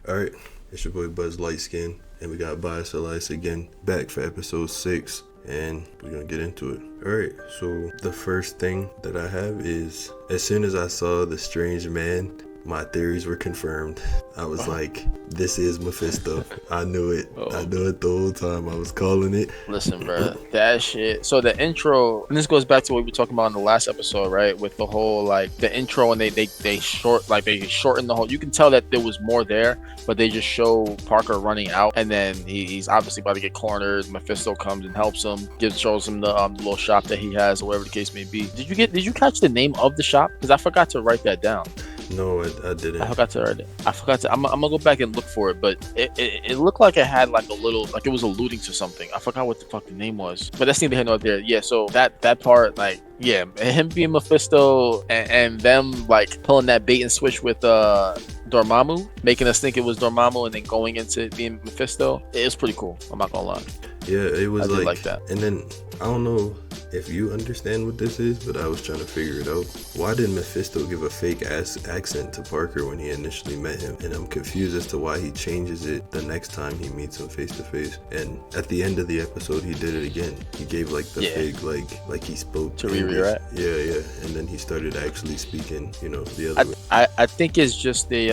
Alright, it's your boy Buzz Lightskin, and we got Bias Elias again, back for episode 6, and we're gonna get into it. Alright, so the first thing that I have is, as soon as I saw the strange man, my theories were confirmed. I was like, this is Mephisto. I knew it. I knew it the whole time. I was calling it. Listen, bro, that shit. So the intro, and this goes back to what we were talking about in the last episode, right? With the whole, like, the intro, and they shorten the whole, you can tell that there was more there, but they just show Parker running out, and then he's obviously about to get cornered. Mephisto comes and helps him, shows him the little shop that he has, or whatever the case may be. Did you catch the name of the shop? Because I forgot to write that down. No, I didn't. I forgot to write it. I'm gonna go back and look for it, but it looked like it had like a little, like it was alluding to something. I forgot what the fuck the name was, but that's neither here nor there. Yeah, so that part, like, yeah, him being Mephisto and them like pulling that bait and switch with Dormammu, making us think it was Dormammu and then going into being Mephisto. It was pretty cool. I'm not gonna lie. Yeah, it was like that. And then I don't know if you understand what this is, but I was trying to figure it out. Why did Mephisto give a fake ass accent to Parker when he initially met him? And I'm confused as to why he changes it the next time he meets him face to face. And at the end of the episode, he did it again. He gave like the fake, like he spoke to Riri, right? Yeah. And then he started actually speaking, the other way. I think it's just the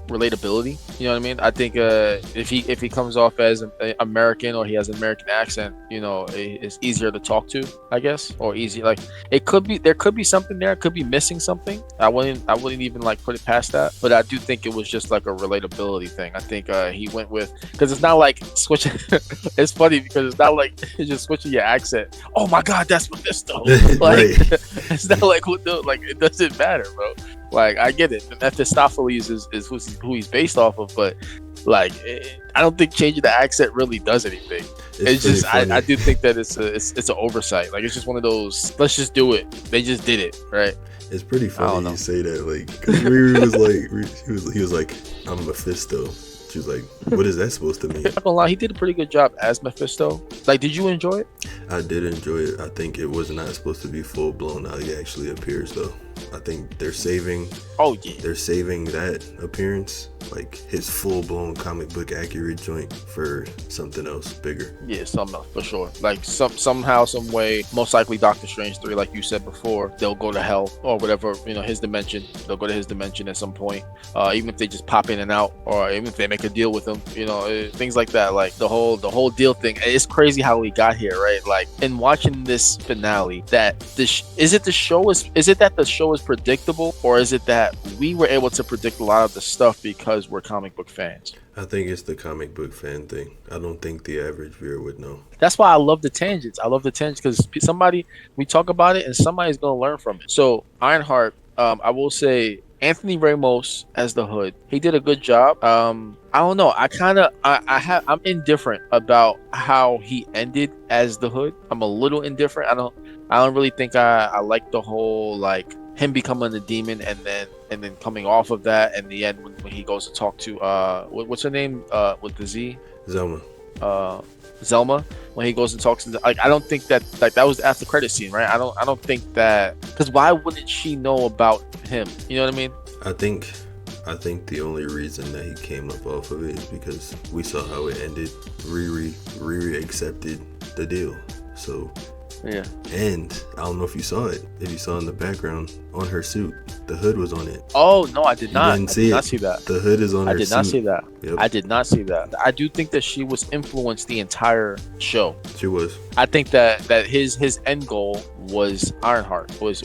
relatability. You know what I mean? I think if he comes off as an American, or he has an American accent, it's easier to talk to, I guess, or easy. Like, there could be something there. It could be missing something. I wouldn't even like put it past that. But I do think it was just like a relatability thing. I think he went with, because it's not like switching. It's funny because it's not like just switching your accent. Oh my God, that's Mephisto. Like, it's not like it doesn't matter, bro. Like, I get it. Mephistopheles is who he's based off of, but like, I don't think changing the accent really does anything. It's just, I do think that it's an oversight. Like, it's just one of those, let's just do it. They just did it, right? It's pretty funny you say that, like, because Riri was like, he was like, I'm Mephisto. She was like, what is that supposed to mean? I'm not gonna lie, he did a pretty good job as Mephisto. Like, did you enjoy it? I did enjoy it. I think it was not supposed to be full blown how he actually appears, though. I think they're saving that appearance, like his full blown comic book accurate joint, for something else bigger. Yeah, something else for sure. Like, somehow, some way, most likely Doctor Strange 3, like you said before, they'll go to hell or whatever, his dimension. They'll go to his dimension at some point. Even if they just pop in and out, or even if they make a deal with him, things like that. Like, the whole deal thing. It's crazy how we got here, right? Like, in watching this finale, that is it that the show is predictable, or is it that we were able to predict a lot of the stuff because we're comic book fans? I think it's the comic book fan thing. I don't think the average viewer would know. That's why I love the tangents. Because we talk about it and somebody's going to learn from it. So Ironheart, I will say, Anthony Ramos as the Hood, he did a good job. I don't know. I'm indifferent about how he ended as the Hood. I'm a little indifferent. I don't really think I like the whole, like, him becoming a demon and then coming off of that, and the end when he goes to talk to what's her name with the Z, Zelma, when he goes and talks to I don't think that, like, that was the after credit scene, right? I don't think that, because why wouldn't she know about him? You know what I mean? I think the only reason that he came up off of it is because we saw how it ended. Riri accepted the deal, so. Yeah. And I don't know if you saw it. If you saw in the background on her suit, the hood was on it. Oh no, I did not. I did not see that. The hood is on her suit. I did not see that. Yep. I did not see that. I do think that she was influenced the entire show. She was. I think that his end goal was Ironheart, was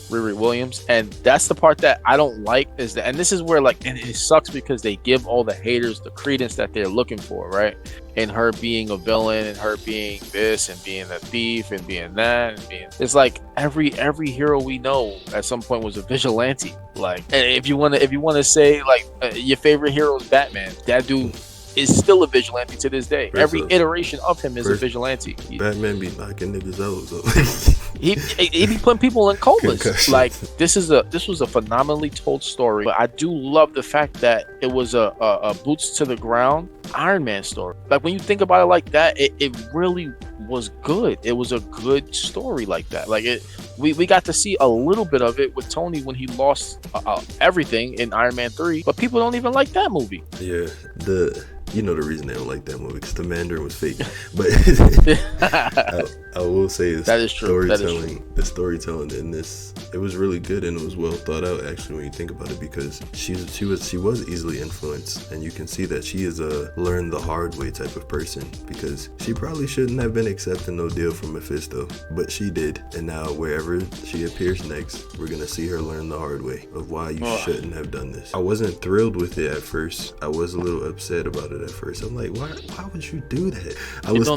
Riri Williams, and that's the part that I don't like, is that, and this is where, like, and it sucks because they give all the haters the credence that they're looking for, right? And her being a villain, and her being this, and being a thief, and being that, and being, it's like every hero we know at some point was a vigilante. Like, and if you want to say, like, your favorite hero is Batman, that dude is still a vigilante to this day. Every iteration of him is a vigilante. Batman be knocking niggas out. So. He be putting people in comas. Like, this was a phenomenally told story. But I do love the fact that it was a boots to the ground Iron Man story. Like, when you think about it like that, it really was good. It was a good story like that. Like, it we got to see a little bit of it with Tony when he lost everything in Iron Man 3, but people don't even like that movie. Yeah, you know the reason they don't like that movie, because the Mandarin was fake. But I will say that is true. The storytelling in this, it was really good, and it was well thought out actually when you think about it, because she was easily influenced, and you can see that she is a learn the hard way type of person, because she probably shouldn't have been accepting no deal from Mephisto, but she did, and now wherever she appears next, we're gonna see her learn the hard way of why you shouldn't have done this. I wasn't thrilled with it at first. I was a little upset about it at first. I'm like, why would you do that? I was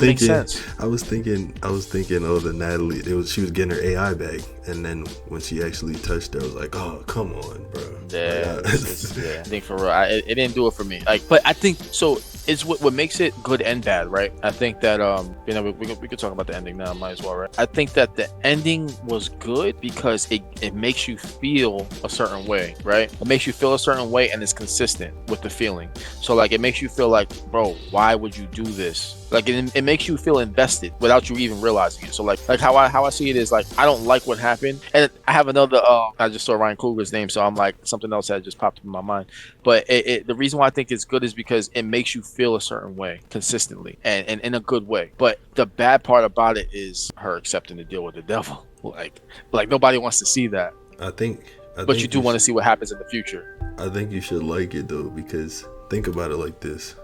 thinking, oh, the Natalie, she was getting her AI back, and then when she actually touched her, I was like, oh, come on, bro. Yeah, I think for real, it didn't do it for me. Like, but I think so. It's what makes it good and bad, right? I think that we could talk about the ending now, might as well, right? I think that the ending was good because it makes you feel a certain way, right? It makes you feel a certain way, and it's consistent with the feeling. So like, it makes you feel like, bro, why would you do this? Like, it makes you feel invested without you even realizing it. So like how I see it is like, I don't like what happened, and I have another. I just saw Ryan Coogler's name, so I'm like, something else that just popped up in my mind. But the reason why I think it's good is because it makes you feel a certain way consistently and in a good way. But the bad part about it is her accepting to deal with the devil. Like nobody wants to see that. But you do want to see what happens in the future. I think you should like it though, because think about it like this.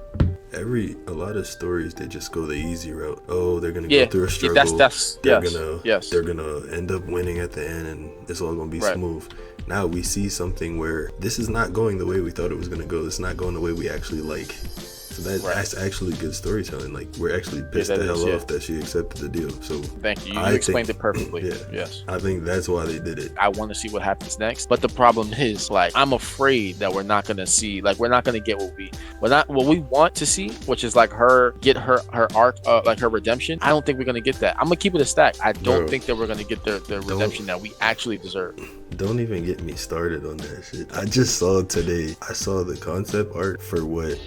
A lot of stories, they just go the easy route. Oh, they're gonna go through a struggle. They're gonna end up winning at the end, and it's all gonna be smooth. Now we see something where this is not going the way we thought it was gonna go. It's not going the way we actually like. So that's actually good storytelling. Like, we're actually pissed the hell off that she accepted the deal. So thank you. You explained it perfectly. Yeah. Yes. I think that's why they did it. I want to see what happens next. But the problem is, like, I'm afraid that we're not gonna see, like, we're not gonna get what we want to see, which is like her get her arc, like her redemption. I don't think we're gonna get that. I'm gonna keep it a stack. I don't think that we're gonna get the redemption that we actually deserve. Don't even get me started on that shit. I just saw today. I saw the concept art for what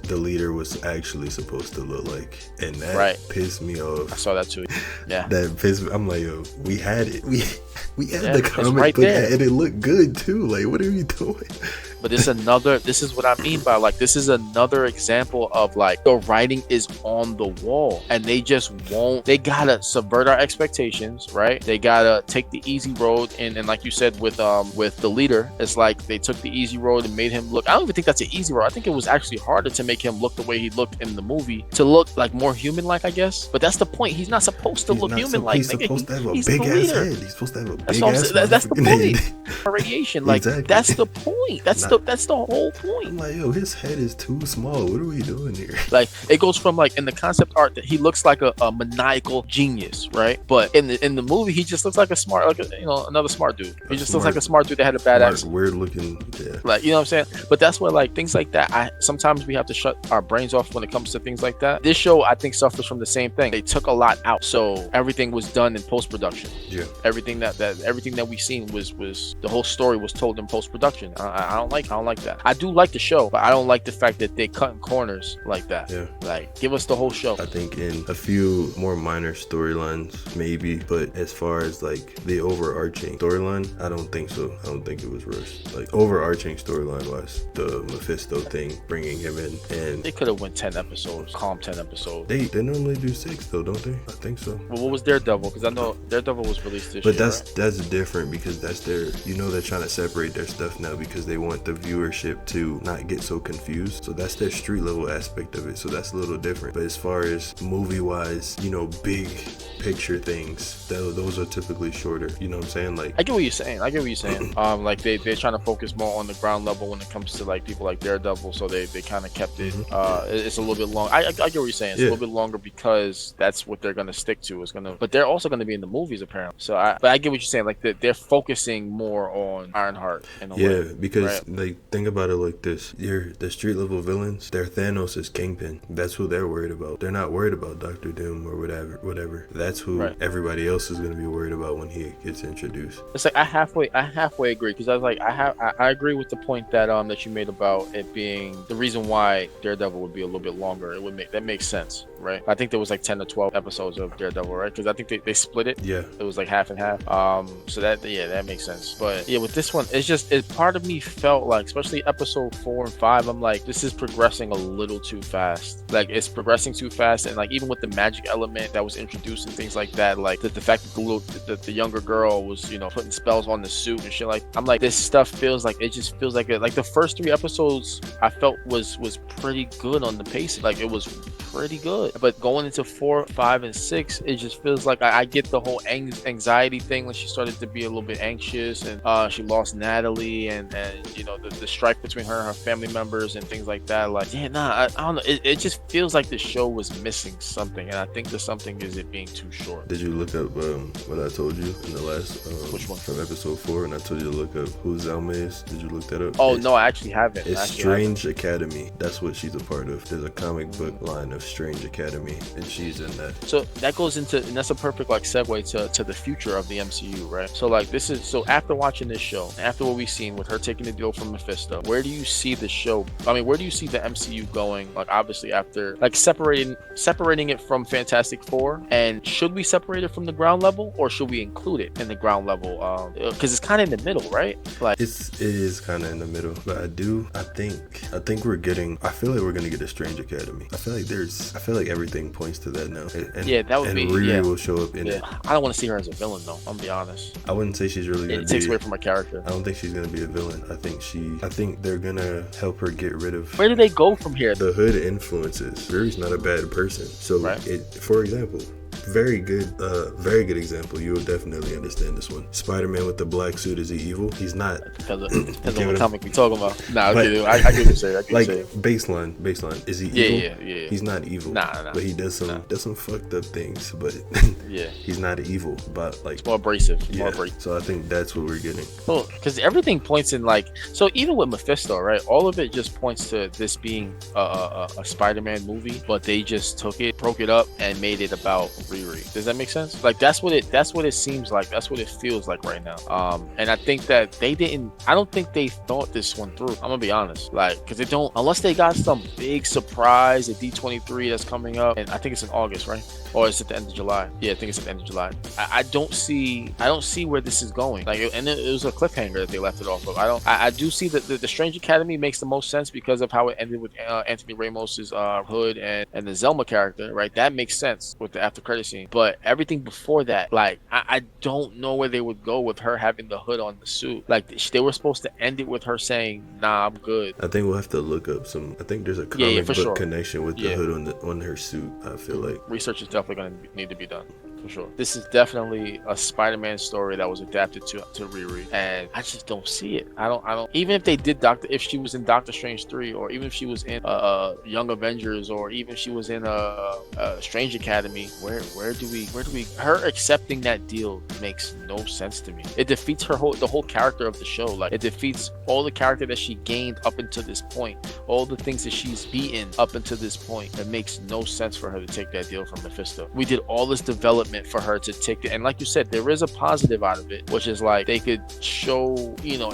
the leader was actually supposed to look like, and that pissed me off. I saw that too. Yeah, that pissed me. I'm like, yo, we had it. We had the comic right book, there. and it looked good too. Like, what are you doing? But this is what I mean by, like, this is another example of, like, the writing is on the wall, and they just won't. They gotta subvert our expectations, right? They gotta take the easy road, and like you said with the leader, it's like they took the easy road and made him look. I don't even think that's an easy road. I think it was actually harder to make him look the way he looked in the movie, to look like more human-like, I guess. But that's the point. He's not supposed to look human-like. He's supposed to have a big ass head. He's supposed to have a big ass head. That's the point. Radiation, like, exactly. That's the point. That's the whole point. I'm like, yo, his head is too small. What are we doing here? Like, it goes from, like, in the concept art that he looks like a maniacal genius, right? But in the movie, he just looks like a smart, like another smart dude. He just looks like a smart dude that had a bad accent. Weird looking, yeah. Like, you know what I'm saying? But that's where, like, things like that, sometimes we have to shut our brains off when it comes to things like that. This show, I think, suffers from the same thing. They took a lot out, so everything was done in post-production. Yeah. Everything that we seen was the whole story was told in post-production. I don't like that. I do like the show, but I don't like the fact that they cutting corners like that. Yeah. Like, give us the whole show. I think in a few more minor storylines, maybe, but as far as, like, the overarching storyline, I don't think so. I don't think it was rushed. Like, overarching storyline wise, the Mephisto thing, bringing him in, and they could have went 10 episodes, calm 10 episodes. They normally do 6 though, don't they? I think so. Well, what was Daredevil? Because I know Daredevil was released this year. But that's different, because that's they're trying to separate their stuff now, because they want the viewership to not get so confused. So that's their street level aspect of it. So that's a little different. But as far as movie wise, big picture things, those are typically shorter. You know what I'm saying? Like, I get what you're saying. Like, they're trying to focus more on the ground level when it comes to, like, people like Daredevil. So they kind of kept it. It's a little bit long. I get what you're saying. It's a little bit longer because that's what they're gonna stick to. But they're also gonna be in the movies apparently. So I get what you're saying. Like, they're focusing more on Ironheart in a way. Because like, think about it like this: the street level villains, their Thanos is Kingpin. That's who they're worried about. They're not worried about Doctor Doom or whatever. That's who everybody else is gonna be worried about when he gets introduced. It's like I halfway agree, because I was like, I agree with the point that you made about it being the reason why Daredevil would be a little bit longer. That makes sense. right? I think there was like 10 to 12 episodes of Daredevil, right? Because I think they split it. Yeah. It was like half and half. So that makes sense. But yeah, with this one, it's just part of me felt like, especially episode 4 and 5, I'm like, this is progressing a little too fast. Like, it's progressing too fast, and like even with the magic element that was introduced and things like that, like the fact that the younger girl was, you know, putting spells on the suit and shit, like, I'm like, this stuff feels like, it just feels like like the first 3 episodes I felt was pretty good on the pace. Like, it was pretty good, but going into 4, 5, and 6, it just feels like I get the whole anxiety thing when she started to be a little bit anxious, and she lost Natalie, and you know, the strife between her and her family members and things like that. Like, yeah, I don't know, it just feels like the show was missing something, and I think the something is it being too short. Did you look up what I told you in the last which one? From episode 4, and I told you to look up who Zelma is? Did you look that up? Oh, no, I actually haven't. It's Strange Academy. That's what she's a part of. There's a comic book line of Strange Academy, and she's in that. So that goes into, and that's a perfect like segue to the future of the MCU, right? So like, this is, so after watching this show, after what we've seen with her taking the deal from Mephisto, where do you see the show, I mean, where do you see the MCU going? Like, obviously after, like, separating it from Fantastic Four, and should we separate it from the ground level, or should we include it in the ground level? Because it's kind of in the middle, right? Like, it is kind of in the middle, but I think we're getting, I feel like we're gonna get a Strange Academy. I feel like everything points to that now. And, yeah, that would and be. Riri will show up in it. I don't want to see her as a villain though. I'm gonna be honest. I wouldn't say she's really gonna It takes away from her character. I don't think she's gonna be a villain. I think they're gonna help her get rid of. Where do they go from here? The hood influences. Riri's not a bad person. So, right. For example, very good example. You will definitely understand this one. Spider-Man with the black suit, is he evil? He's not. Depends on what comic we talking about. Nah, okay, I get what you're saying. Like, baseline, is he evil? Yeah. He's not evil. Nah. But he does some fucked up things. But yeah, he's not evil. But like, it's more abrasive. So I think that's what we're getting. Well, because everything points in, like, so even with Mephisto, right? All of it just points to this being a Spider-Man movie, but they just broke it up, and made it about Riri. Does that make sense? Like, that's what it seems like. That's what it feels like right now. And I think that I don't think they thought this one through. I'm gonna be honest. Like, because they don't, unless they got some big surprise at D23 that's coming up, and I think it's in August, right? Or it's at the end of July. Yeah, I think it's at the end of July. I don't see where this is going. Like, and it was a cliffhanger that they left it off of. I do see that the Strange Academy makes the most sense because of how it ended with Anthony Ramos's Hood and the Zelma character, right? That makes sense with the after credit scene. But everything before that, like, I don't know where they would go with her having the hood on the suit. Like, they were supposed to end it with her saying, "Nah, I'm good." I think we'll have to look up some. I think there's a comic book connection with the hood on her suit. I feel like research is definitely going to need to be done. For sure. This is definitely a Spider-Man story that was adapted to Riri, and I just don't see it. I don't even if they did if she was in Doctor Strange 3, or even if she was in Young Avengers, or even if she was in Strange Academy, where do we her accepting that deal makes no sense to me. It defeats the whole character of the show. Like, it defeats all the character that she gained up until this point, all the things that she's beaten up until this point. It makes no sense for her to take that deal from Mephisto. We did all this development for her to take it, and like you said, there is a positive out of it, which is like they could show, you know,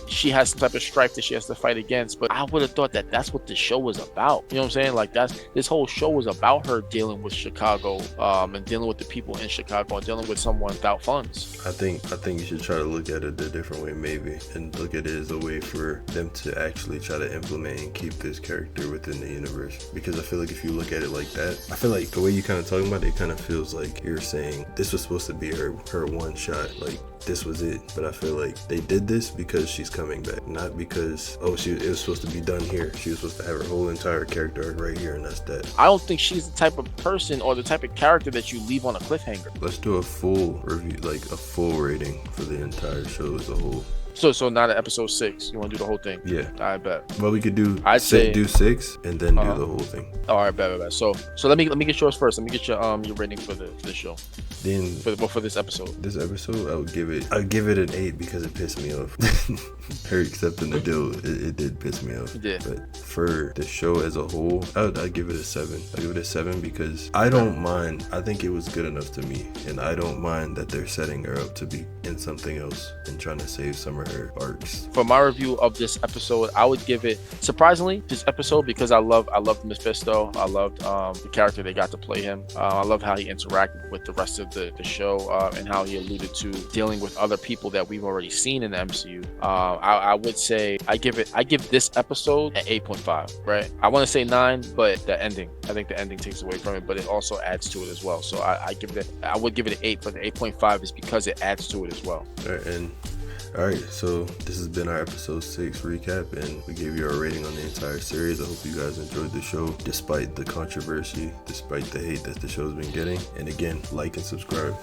she has some type of strife that she has to fight against. But I would have thought that that's what the show was about. You know what I'm saying? Like, this whole show was about her dealing with Chicago, and dealing with the people in Chicago, and dealing with someone without funds. I think you should try to look at it a different way, maybe, and look at it as a way for them to actually try to implement and keep this character within the universe. Because I feel like if you look at it like that, I feel like the way you kind of talking about it, kind of feels like you're saying this was supposed to be her one shot, like this was it. But I feel like they did this because she's coming back, not because it was supposed to be done here. She was supposed to have her whole entire character arc right here, and that's that. I don't think she's the type of person or the type of character that you leave on a cliffhanger. Let's do a full review, like a full rating for the entire show as a whole. So not at episode 6. You want to do the whole thing? Yeah. I bet. Well, we could do. I'd say do 6 and then do the whole thing. All right, bet. So let me get yours first. Let me get your rating for the show. Then for this episode. This episode, I'll give it an 8 because it pissed me off. Her accepting the deal, it did piss me off. Yeah. But for the show as a whole, I'd give it a 7. I give it a 7 because I don't mind. I think it was good enough to me, and I don't mind that they're setting her up to be in something else and trying to save some of prior arcs. For my review of this episode, I would give it, surprisingly, this episode, because I loved Mephisto. I loved the character they got to play him. I love how he interacted with the rest of the show, and how he alluded to dealing with other people that we've already seen in the MCU. I would say I give this episode an 8.5, right? I want to say 9, but I think the ending takes away from it, but it also adds to it as well. So I would give it an 8, but the 8.5 is because it adds to it as well. All right, so this has been our episode 6 recap, and we gave you our rating on the entire series. I hope you guys enjoyed the show, despite the controversy, despite the hate that the show's been getting. And again, like and subscribe.